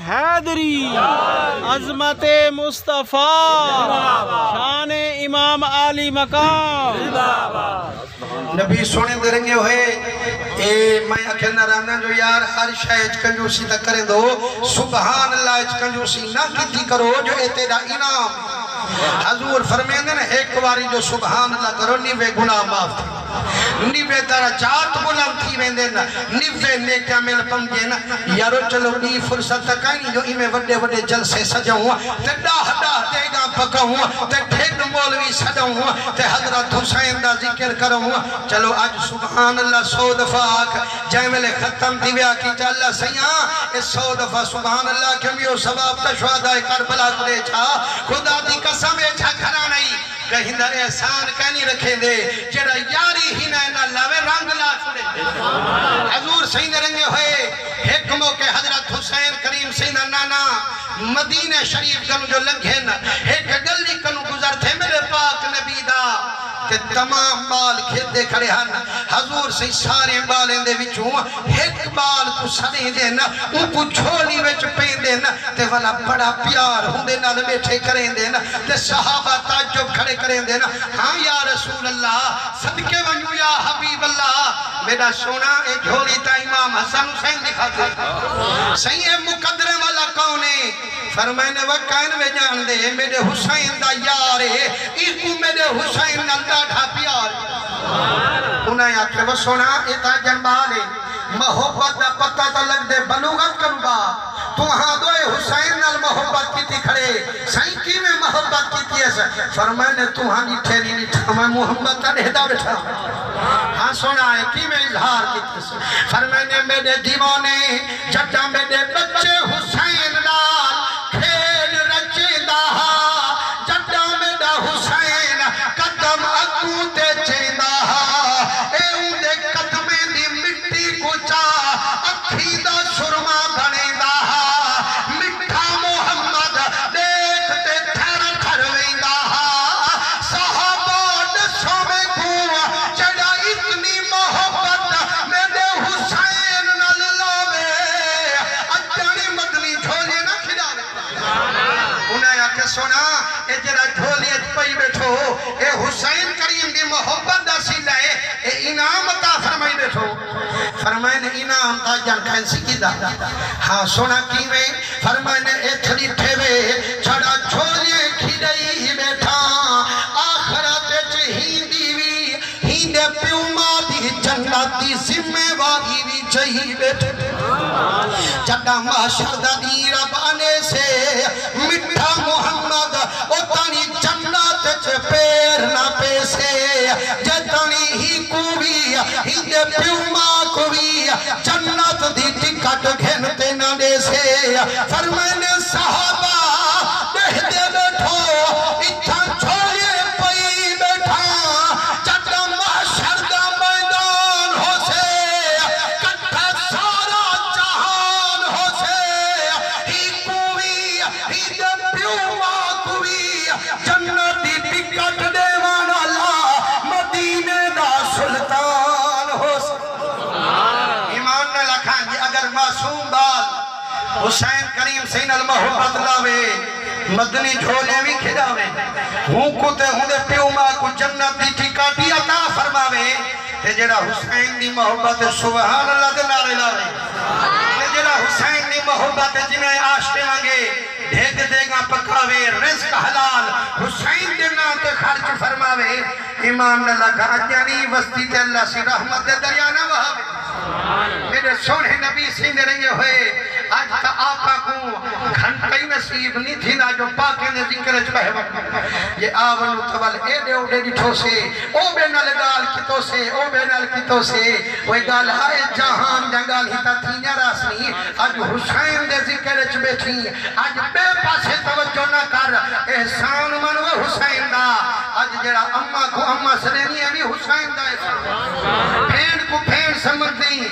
حیدری، عظمت مصطفیٰ، شان امام علی مقام. نبی سونے دے رنگے ہوئے میں اکھل نہ رہنا جو یار ہر شاید کنجوسی تک کریں دو، سبحان اللہ اچ کنجوسی نہ کیتی کرو جو اے تیرا انعام. حضور فرمین دے نا ایک باری جو سبحان اللہ کرو نیوے گناہ معاف تھی، نیوے درجات بلند تھی ویندے نا، نیوے نیکیاں مل پمجے نا. یارو چلو ای فرصت تک آئینی جو ایمیں وڈے وڈے جلسے سجاؤں تے ڈاہ ڈاہ دیگاں پکاؤں تے ٹھیک مولوی سجاؤں تے حضرت حسین دا ذکر کروں. چلو آج سبحان اللہ 100 دفعہ آکھ جائیں ملے ختم دیویا کی چا اللہ سیاں اس 100 دفعہ سبحان اللہ کمیو ثواب تشوادہ کربلا کرے چھا. خدا دی قسم چھا کھرا نہیں کہیں در احسان کہنی رکھیں دے جڑا یاری ہی نہ لاوے رنگ لا چھوڑے. حضور سیدھ رنگے ہوئے حکموں کے حضرت حسین کریم سیدھ نانا مدینہ شریف کنو جو لنگھیں ایک گلی کنو گزر تھے میرے پاک نبی دا کہ تمام بال کھیتے کھڑے ہن. حضور سے سارے بالیں دے وچوں ایک بال کو سڑیں دینا ان کو جھولی وچ پین دینا تے والا بڑا پیار ہوں دینا بیٹھے کریں دینا تے صحابہ تعجب کھڑے کریں دینا. ہاں یا رسول اللہ صدقے ونیو یا حبیب اللہ میرا سونا اے جھولی تا امام حسن حسین دکھاتے صحیح مقدرے والا کونے فرمائنے وقائن میں جان دے میرے حسین دا یارے ایکو میرے حسین نلدہ ڈھا پیار. انہیں آکھے وہ سونا ایتا جنبالے محبت دا پتہ تا لگ دے بلوغت کربا تو ہاں دوئے حسین نال محبت کی تھی کھڑے سائیں کی میں محبت کی تھی ایسا فرمائنے تو ہاں نیٹھے نہیں نیٹھا میں محبت تا نہدہ بیٹھا. ہاں سونا ہے کی میں اظہار کی تھی فرمائنے میرے دیوانے جٹا میرے بچے حسین نال کھیل رچے دہا جٹا میرا حسین قدم اکو تے چیندہا اے اندے قدمیں دی مٹی کو چاہ اکھی دا سرما بنے دہا مٹھا محمد دیکھتے تھر کھرویں دہا صحابہ دسوں میں کھوا چڑا اتنی محبت میرے حسین نہ لاوے اجانی مدنی جھولے نہ کھڑا انہیں آکے سونا اے جرا جھولی اج پئی بیٹھو اے حسین کریم دی محبت دا سیلہ ہے اے انعام تا فرمائی بیٹھو. فرمائنے انعام تا جان کھینسی کی دا ہاں سونا کی میں فرمائنے اتھلی ٹھیوے چھڑا جھولی کھڑائی بیٹھا آخرت چہیندی وی ہیندے پیوما دی جنتی ذمہ واری وی چہی بیٹھے جڑا معاشر دا دیر بانے سے مٹھا محمد اتانی جنت چھ پیر نہ پیسے جتانی ہی کوئی ہندے پیوما کوئی جنت دی ٹکٹ گھنتے نہ دے سے. فرمائنے صحابہ دہ دے بیٹھو اتھا چھوڑے پئی بیٹھا جڑا معاشر دا میدان ہو سے کٹھا سارا جہان ہو سے ہی کوئی ہندے پیوما کوئی جنت دی ٹکٹ دے وانا اللہ مدینے دا سلطان ہو سے. ایمان نہ لکھان جی اگر معصوم بال حسین کریم سین المحبت لاوے مدنی جھولے بھی کھڑاوے ہوں کو تے ہوں دے پیوما کو جنت دی ٹھکاٹی عطا فرماوے تے جڑا حسین دی محبت سبحان اللہ دے نعرے لاوے تے جڑا حسین دی محبت جنہیں آشتے مانگے بھیگ دے گا پکاوے رزق حلال حسین دے نام تے خرچ فرماوے. امام نے لگا جانی وستی تے اللہ سی رحمت دے دریانہ وہاوے. میرے سونے نبی سیندھ رنگے ہوئے آج تا آقا کو گھنٹائی نصیب نہیں تھی نا جو پاکے نے ذکر چاہے وقت یہ آونو تول اے دے اوڈے ڈٹھو سے او بے نال گال کتو سے او بے نال کتو سے وہ گال آئے جہان جنگال ہی تا تھی نراسنی آج حسین دے ذکر چ بیٹھی آج بے پاسے توجہ نہ کر احسان من وہ حسین دا آج جڑا اممہ کو اممہ سنینی ہے بھی حسین دا احسان پھین کو پھین سمجھ دیں